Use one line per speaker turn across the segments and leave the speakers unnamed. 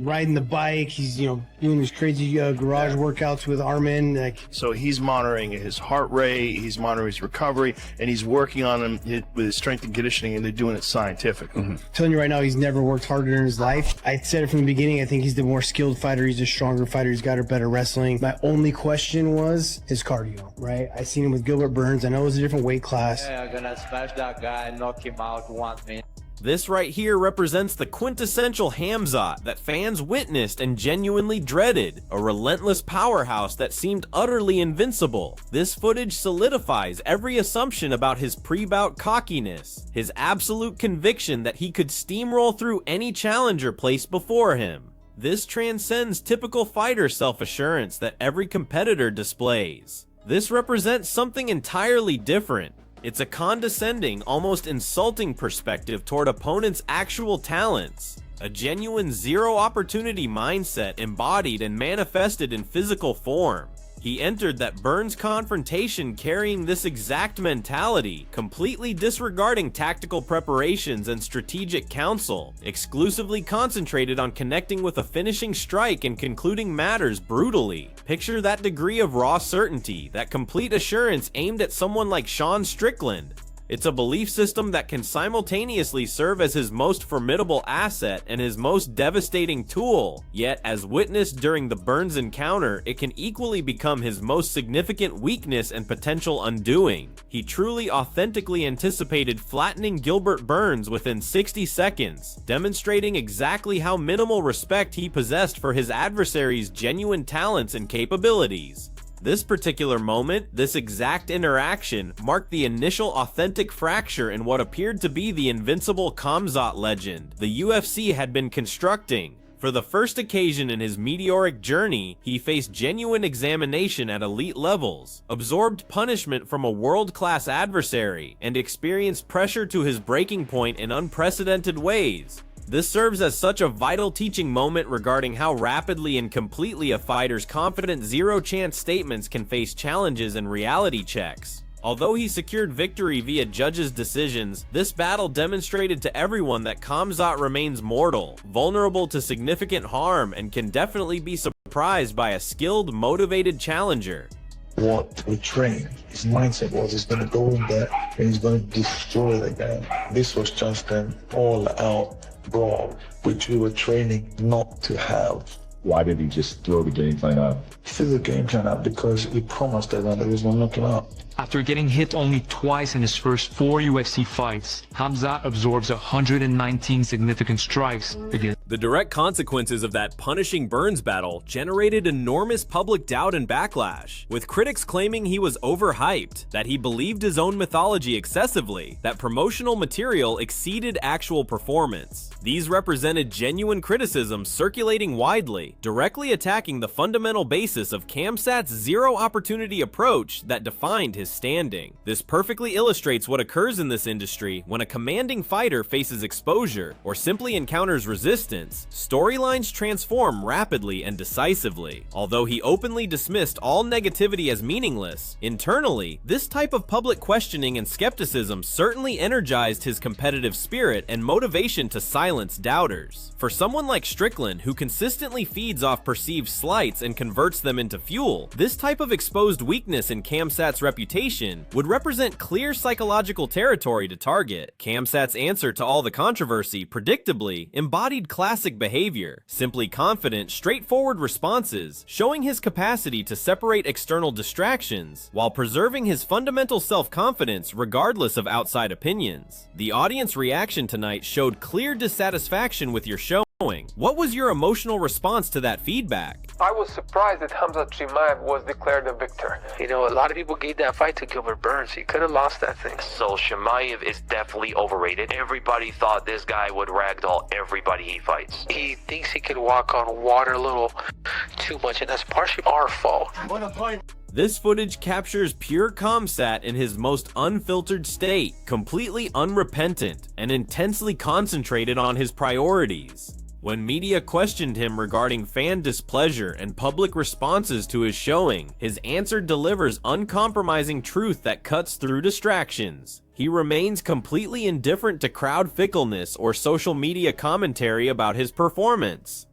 riding the bike. He's, doing these crazy garage workouts with Armin.
So he's monitoring his heart rate, he's monitoring his recovery, and he's working on him with his strength and conditioning, and they're doing it scientifically.
I'm telling you right now, he's never worked harder in his life. I said it from the beginning. I think he's the more skilled fighter. He's a stronger fighter. He's got a better wrestling. My only question was his cardio, right? I seen him with Gilbert Burns. I know it was a different weight class.
Yeah, I'm gonna smash that guy and knock him out 1 minute.
This right here represents the quintessential Khamzat that fans witnessed and genuinely dreaded, a relentless powerhouse that seemed utterly invincible. This footage solidifies every assumption about his pre-bout cockiness, his absolute conviction that he could steamroll through any challenger placed before him. This transcends typical fighter self-assurance that every competitor displays. This represents something entirely different. It's a condescending, almost insulting perspective toward opponents' actual talents. A genuine zero-opportunity mindset embodied and manifested in physical form. He entered that Burns confrontation carrying this exact mentality, completely disregarding tactical preparations and strategic counsel, exclusively concentrated on connecting with a finishing strike and concluding matters brutally. Picture that degree of raw certainty, that complete assurance aimed at someone like Sean Strickland. It's a belief system that can simultaneously serve as his most formidable asset and his most devastating tool, yet as witnessed during the Burns encounter, it can equally become his most significant weakness and potential undoing. He truly authentically anticipated flattening Gilbert Burns within 60 seconds, demonstrating exactly how minimal respect he possessed for his adversary's genuine talents and capabilities. This particular moment, this exact interaction, marked the initial authentic fracture in what appeared to be the invincible Khamzat legend the UFC had been constructing. For the first occasion in his meteoric journey, he faced genuine examination at elite levels, absorbed punishment from a world-class adversary, and experienced pressure to his breaking point in unprecedented ways. This serves as such a vital teaching moment regarding how rapidly and completely a fighter's confident zero-chance statements can face challenges and reality checks. Although he secured victory via judges' decisions, this battle demonstrated to everyone that Khamzat remains mortal, vulnerable to significant harm, and can definitely be surprised by a skilled, motivated challenger.
What we trained, his mindset was he's going to go in there and he's going to destroy the guy. This was just an all-out brawl, which we were training not to have.
Why did he just throw the game plan out?
He threw the game plan out because he promised everyone that he was going to knock him out.
After getting hit only twice in his first 4 UFC fights, Khamzat absorbs 119 significant strikes against.
The direct consequences of that punishing Burns battle generated enormous public doubt and backlash, with critics claiming he was overhyped, that he believed his own mythology excessively, that promotional material exceeded actual performance. These represented genuine criticism circulating widely, directly attacking the fundamental basis of Khamzat's zero-opportunity approach that defined his standing. This perfectly illustrates what occurs in this industry when a commanding fighter faces exposure or simply encounters resistance. Storylines transform rapidly and decisively. Although he openly dismissed all negativity as meaningless, internally, this type of public questioning and skepticism certainly energized his competitive spirit and motivation to silence doubters. For someone like Strickland, who consistently feeds off perceived slights and converts them into fuel, this type of exposed weakness in Khamzat's reputation would represent clear psychological territory to target. Khamzat's answer to all the controversy, predictably, embodied classic behavior, simply confident, straightforward responses, showing his capacity to separate external distractions while preserving his fundamental self-confidence regardless of outside opinions. The audience reaction tonight showed clear dissatisfaction with your showing. What was your emotional response to that feedback?
I was surprised that Khamzat Chimaev was declared the victor.
A lot of people gave that fight to Gilbert Burns. He could have lost that thing.
So Chimaev is definitely overrated. Everybody thought this guy would ragdoll everybody he fights.
He thinks he could walk on water a little too much, and that's partially our fault.
This footage captures pure Khamzat in his most unfiltered state, completely unrepentant, and intensely concentrated on his priorities. When media questioned him regarding fan displeasure and public responses to his showing, his answer delivers uncompromising truth that cuts through distractions. He remains completely indifferent to crowd fickleness or social media commentary about his performance.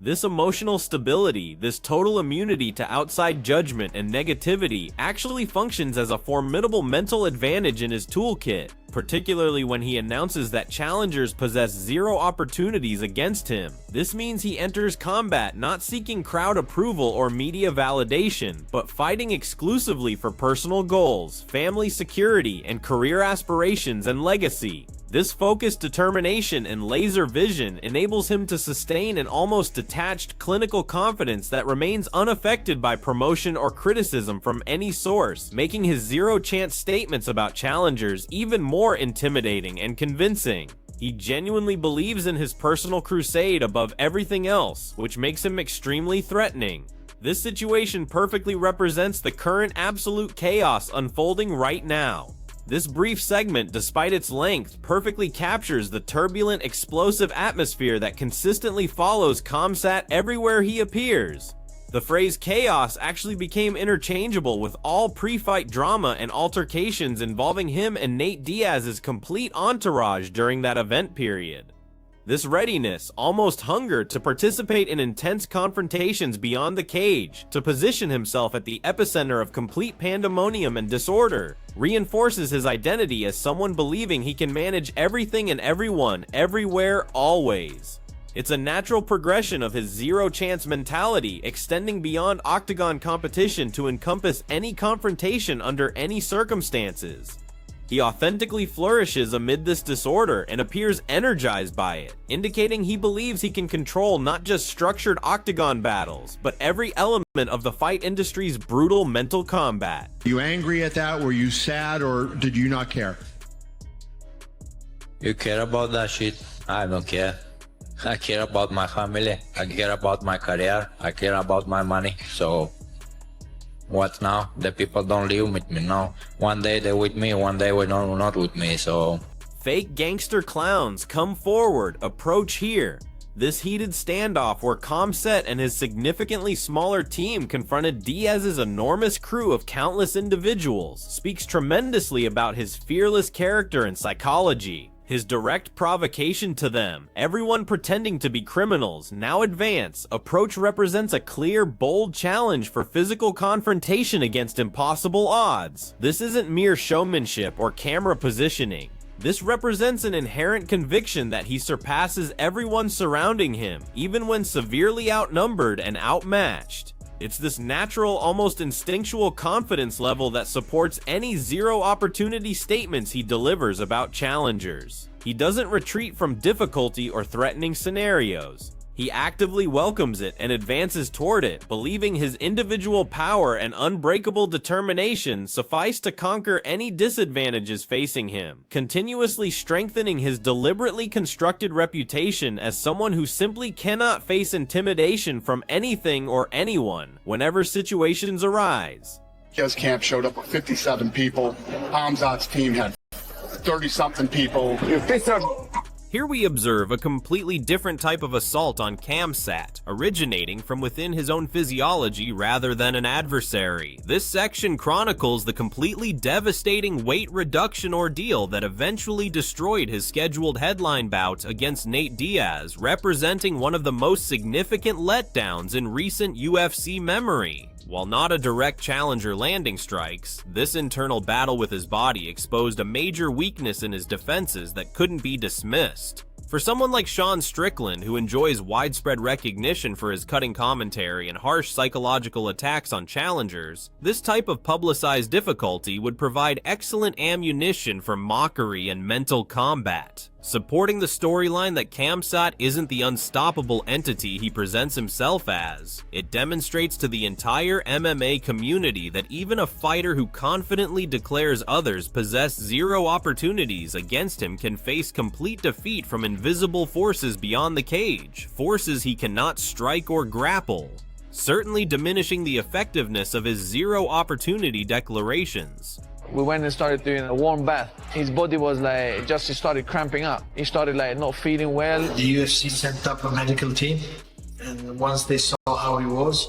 This emotional stability, this total immunity to outside judgment and negativity actually functions as a formidable mental advantage in his toolkit, particularly when he announces that challengers possess zero opportunities against him. This means he enters combat not seeking crowd approval or media validation, but fighting exclusively for personal goals, family security, and career aspirations and legacy. This focused determination and laser vision enables him to sustain an almost detached clinical confidence that remains unaffected by promotion or criticism from any source, making his zero-chance statements about challengers even more intimidating and convincing. He genuinely believes in his personal crusade above everything else, which makes him extremely threatening. This situation perfectly represents the current absolute chaos unfolding right now. This brief segment, despite its length, perfectly captures the turbulent, explosive atmosphere that consistently follows Khamzat everywhere he appears. The phrase chaos actually became interchangeable with all pre-fight drama and altercations involving him and Nate Diaz's complete entourage during that event period. This readiness, almost hunger to participate in intense confrontations beyond the cage, to position himself at the epicenter of complete pandemonium and disorder, reinforces his identity as someone believing he can manage everything and everyone, everywhere, always. It's a natural progression of his zero-chance mentality, extending beyond octagon competition to encompass any confrontation under any circumstances. He authentically flourishes amid this disorder and appears energized by it, indicating he believes he can control not just structured octagon battles, but every element of the fight industry's brutal mental combat.
Were you angry at that? Were you sad, or did you not care?
You care about that shit? I don't care. I care about my family. I care about my career. I care about my money. So what now? The people don't live with me now. One day they're with me, one day we're not with me, so...
Fake gangster clowns, come forward, approach here. This heated standoff where Khamzat and his significantly smaller team confronted Diaz's enormous crew of countless individuals speaks tremendously about his fearless character and psychology. His direct provocation to them, everyone pretending to be criminals, now advance, approach represents a clear, bold challenge for physical confrontation against impossible odds. This isn't mere showmanship or camera positioning. This represents an inherent conviction that he surpasses everyone surrounding him, even when severely outnumbered and outmatched. It's this natural, almost instinctual confidence level that supports any zero-opportunity statements he delivers about challengers. He doesn't retreat from difficulty or threatening scenarios. He actively welcomes it and advances toward it, believing his individual power and unbreakable determination suffice to conquer any disadvantages facing him, continuously strengthening his deliberately constructed reputation as someone who simply cannot face intimidation from anything or anyone whenever situations arise.
His camp showed up with 57 people. Khamzat's team had 30-something people.
Here we observe a completely different type of assault on Khamzat, originating from within his own physiology rather than an adversary. This section chronicles the completely devastating weight reduction ordeal that eventually destroyed his scheduled headline bout against Nate Diaz, representing one of the most significant letdowns in recent UFC memory. While not a direct challenger landing strikes, this internal battle with his body exposed a major weakness in his defenses that couldn't be dismissed. For someone like Sean Strickland, who enjoys widespread recognition for his cutting commentary and harsh psychological attacks on challengers, this type of publicized difficulty would provide excellent ammunition for mockery and mental combat, supporting the storyline that Khamzat isn't the unstoppable entity he presents himself as. It demonstrates to the entire MMA community that even a fighter who confidently declares others possess zero opportunities against him can face complete defeat from invisible forces beyond the cage, forces he cannot strike or grapple, certainly diminishing the effectiveness of his zero opportunity declarations.
We went and started doing a warm bath. His body was like, just started cramping up. He started like not feeling well.
The UFC sent up a medical team, and once they saw how he was,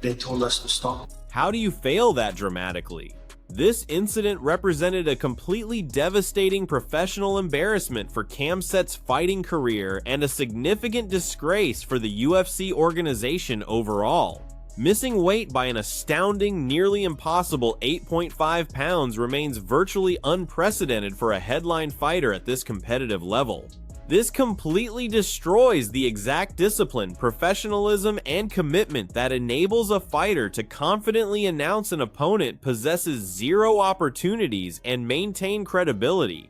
they told us to stop.
How do you fail that dramatically? This incident represented a completely devastating professional embarrassment for Khamzat's fighting career and a significant disgrace for the UFC organization overall. Missing weight by an astounding, nearly impossible 8.5 pounds remains virtually unprecedented for a headline fighter at this competitive level. This completely destroys the exact discipline, professionalism, and commitment that enables a fighter to confidently announce an opponent possesses zero opportunities and maintain credibility.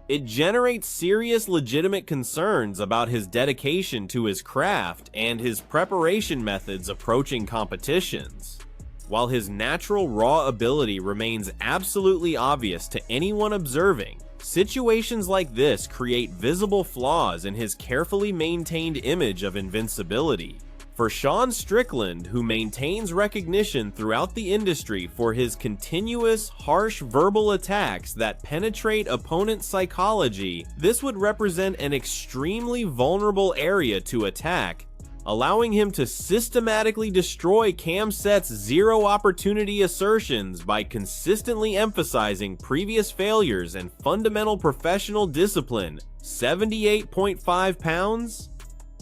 It generates serious legitimate concerns about his dedication to his craft and his preparation methods approaching competitions. While his natural raw ability remains absolutely obvious to anyone observing, situations like this create visible flaws in his carefully maintained image of invincibility. For Sean Strickland, who maintains recognition throughout the industry for his continuous, harsh verbal attacks that penetrate opponent psychology, this would represent an extremely vulnerable area to attack, allowing him to systematically destroy Khamzat's zero opportunity assertions by consistently emphasizing previous failures and fundamental professional discipline. 78.5 pounds?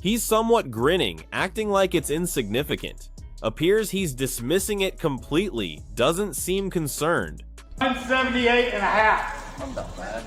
He's somewhat grinning, acting like it's insignificant. Appears he's dismissing it completely, doesn't seem concerned.
178 and a half. I'm not bad.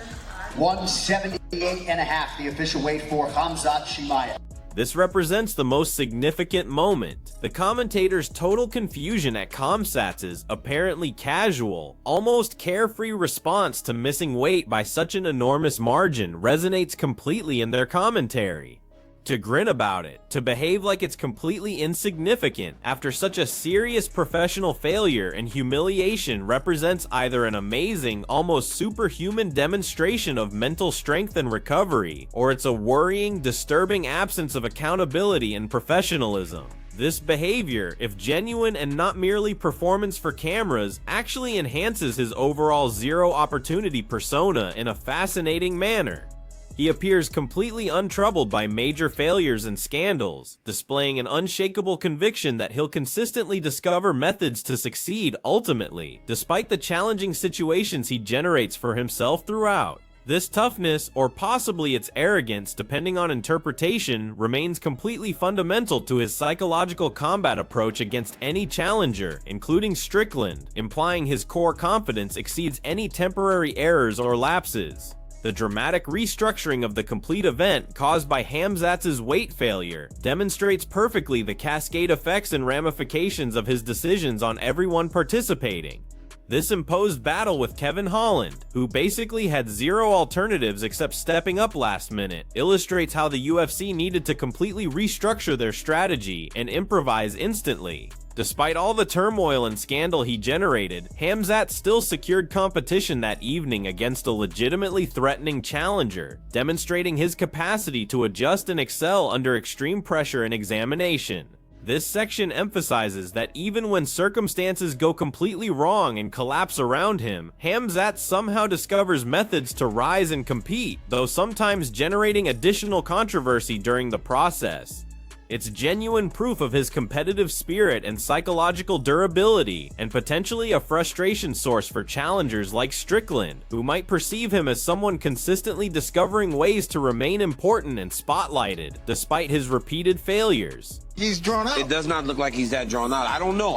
178 and a half, the official weight for Khamzat Chimaev.
This represents the most significant moment. The commentator's total confusion at Khamzat's apparently casual, almost carefree response to missing weight by such an enormous margin resonates completely in their commentary. To grin about it, to behave like it's completely insignificant after such a serious professional failure and humiliation represents either an amazing, almost superhuman demonstration of mental strength and recovery, or it's a worrying, disturbing absence of accountability and professionalism. This behavior, if genuine and not merely performance for cameras, actually enhances his overall zero opportunity persona in a fascinating manner. He appears completely untroubled by major failures and scandals, displaying an unshakable conviction that he'll consistently discover methods to succeed ultimately, despite the challenging situations he generates for himself throughout. This toughness, or possibly its arrogance depending on interpretation, remains completely fundamental to his psychological combat approach against any challenger, including Strickland, implying his core confidence exceeds any temporary errors or lapses. The dramatic restructuring of the complete event caused by Khamzat's weight failure demonstrates perfectly the cascade effects and ramifications of his decisions on everyone participating. This imposed battle with Kevin Holland, who basically had zero alternatives except stepping up last minute, illustrates how the UFC needed to completely restructure their strategy and improvise instantly. Despite all the turmoil and scandal he generated, Khamzat still secured competition that evening against a legitimately threatening challenger, demonstrating his capacity to adjust and excel under extreme pressure and examination. This section emphasizes that even when circumstances go completely wrong and collapse around him, Khamzat somehow discovers methods to rise and compete, though sometimes generating additional controversy during the process. It's genuine proof of his competitive spirit and psychological durability, and potentially a frustration source for challengers like Strickland, who might perceive him as someone consistently discovering ways to remain important and spotlighted, despite his repeated failures.
He's drawn out. It does not look like he's that drawn out. I don't know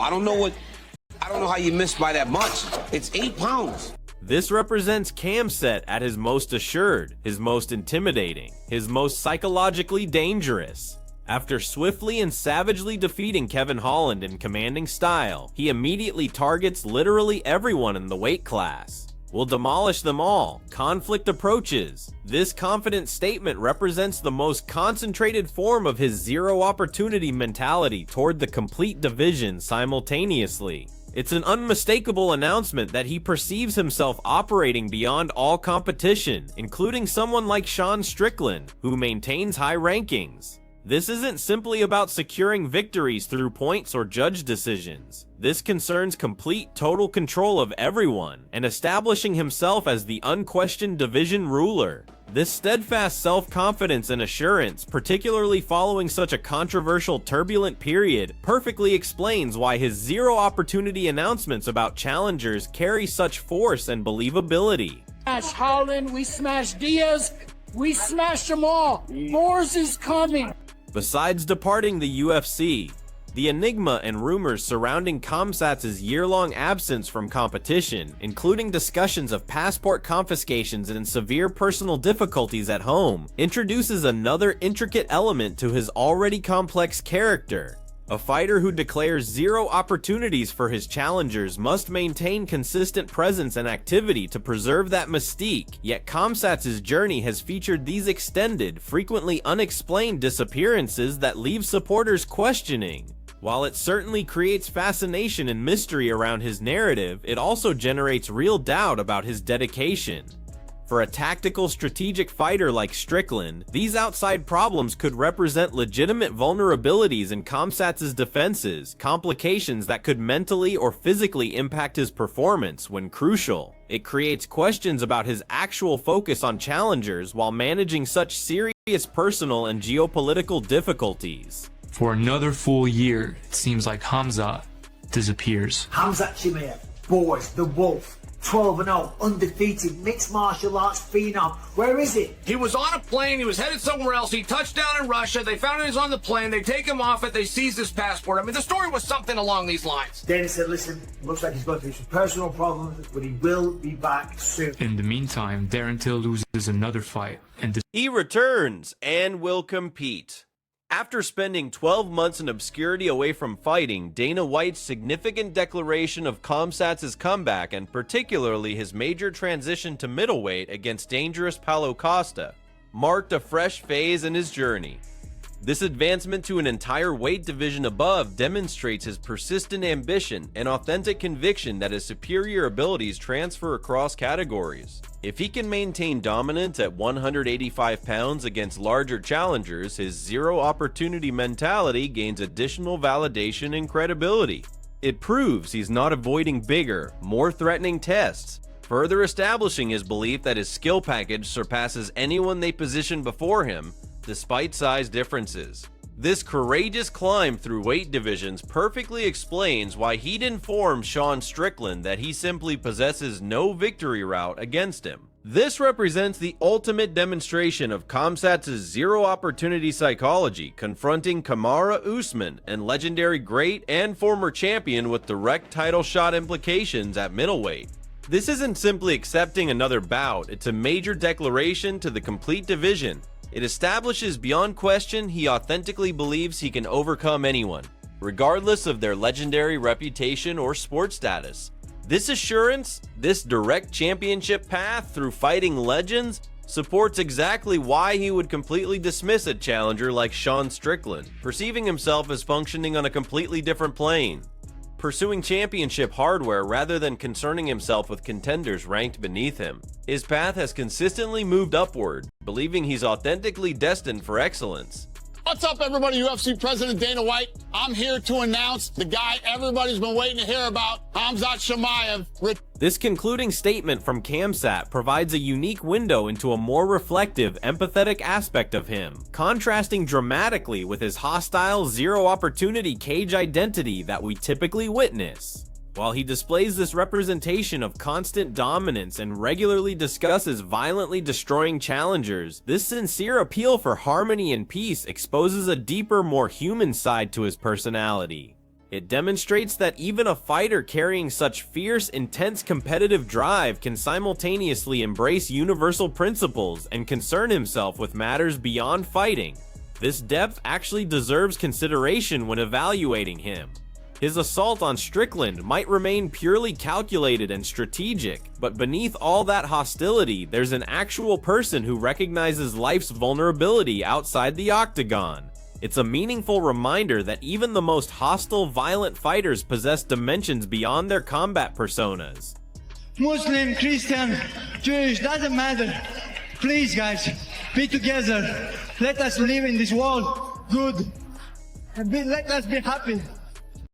how you missed by that much. It's 8 pounds.
This represents Khamzat at his most assured, his most intimidating, his most psychologically dangerous. After swiftly and savagely defeating Kevin Holland in commanding style, he immediately targets literally everyone in the weight class. We'll demolish them all. Conflict approaches. This confident statement represents the most concentrated form of his zero opportunity mentality toward the complete division simultaneously. It's an unmistakable announcement that he perceives himself operating beyond all competition, including someone like Sean Strickland, who maintains high rankings. This isn't simply about securing victories through points or judge decisions. This concerns complete, total control of everyone, and establishing himself as the unquestioned division ruler. This steadfast self-confidence and assurance, particularly following such a controversial, turbulent period, perfectly explains why his zero-opportunity announcements about challengers carry such force and believability.
Smash Holland, we smash Diaz, we smash them all. Borz is coming.
Besides departing the UFC, the enigma and rumors surrounding Khamzat's year-long absence from competition, including discussions of passport confiscations and severe personal difficulties at home, introduces another intricate element to his already complex character. A fighter who declares zero opportunities for his challengers must maintain consistent presence and activity to preserve that mystique, yet Khamzat's journey has featured these extended, frequently unexplained disappearances that leave supporters questioning. While it certainly creates fascination and mystery around his narrative, it also generates real doubt about his dedication. For a tactical, strategic fighter like Strickland, these outside problems could represent legitimate vulnerabilities in Khamzat's defenses, complications that could mentally or physically impact his performance when crucial. It creates questions about his actual focus on challengers while managing such serious personal and geopolitical difficulties.
For another full year, it seems like Khamzat disappears.
Khamzat Chimaev, Borz, the Wolf, 12-0, undefeated, mixed martial arts phenom. Where is he?
He was on a plane, he was headed somewhere else, he touched down in Russia, they found he was on the plane, they take him off it, they seize his passport. I mean, the story was something along these lines.
Dana said, listen, looks like he's going through some personal problems, but he will be back soon.
In the meantime, Darren Till loses another fight, and
he returns and will compete. After spending 12 months in obscurity away from fighting, Dana White's significant declaration of Khamzat's comeback, and particularly his major transition to middleweight against dangerous Paulo Costa, marked a fresh phase in his journey. This advancement to an entire weight division above demonstrates his persistent ambition and authentic conviction that his superior abilities transfer across categories. If he can maintain dominance at 185 pounds against larger challengers, his zero-opportunity mentality gains additional validation and credibility. It proves he's not avoiding bigger, more threatening tests, further establishing his belief that his skill package surpasses anyone they position before him, despite size differences. This courageous climb through weight divisions perfectly explains why he'd informed Sean Strickland that he simply possesses no victory route against him. This represents the ultimate demonstration of Khamzat's zero-opportunity psychology, confronting Kamaru Usman, and legendary great and former champion with direct title shot implications at middleweight. This isn't simply accepting another bout, it's a major declaration to the complete division. It establishes beyond question he authentically believes he can overcome anyone, regardless of their legendary reputation or sport status. This assurance, this direct championship path through fighting legends, supports exactly why he would completely dismiss a challenger like Sean Strickland, perceiving himself as functioning on a completely different plane. Pursuing championship hardware rather than concerning himself with contenders ranked beneath him. His path has consistently moved upward, believing he's authentically destined for excellence.
What's up, everybody? UFC President Dana White. I'm here to announce the guy everybody's been waiting to hear about, Khamzat Chimaev.
This concluding statement from Khamzat provides a unique window into a more reflective, empathetic aspect of him, contrasting dramatically with his hostile, zero-opportunity cage identity that we typically witness. While he displays this representation of constant dominance and regularly discusses violently destroying challengers, this sincere appeal for harmony and peace exposes a deeper, more human side to his personality. It demonstrates that even a fighter carrying such fierce, intense competitive drive can simultaneously embrace universal principles and concern himself with matters beyond fighting. This depth actually deserves consideration when evaluating him. His assault on Strickland might remain purely calculated and strategic, but beneath all that hostility, there's an actual person who recognizes life's vulnerability outside the octagon. It's a meaningful reminder that even the most hostile, violent fighters possess dimensions beyond their combat personas.
Muslim, Christian, Jewish, doesn't matter. Please, guys, be together. Let us live in this world good. Let us be happy.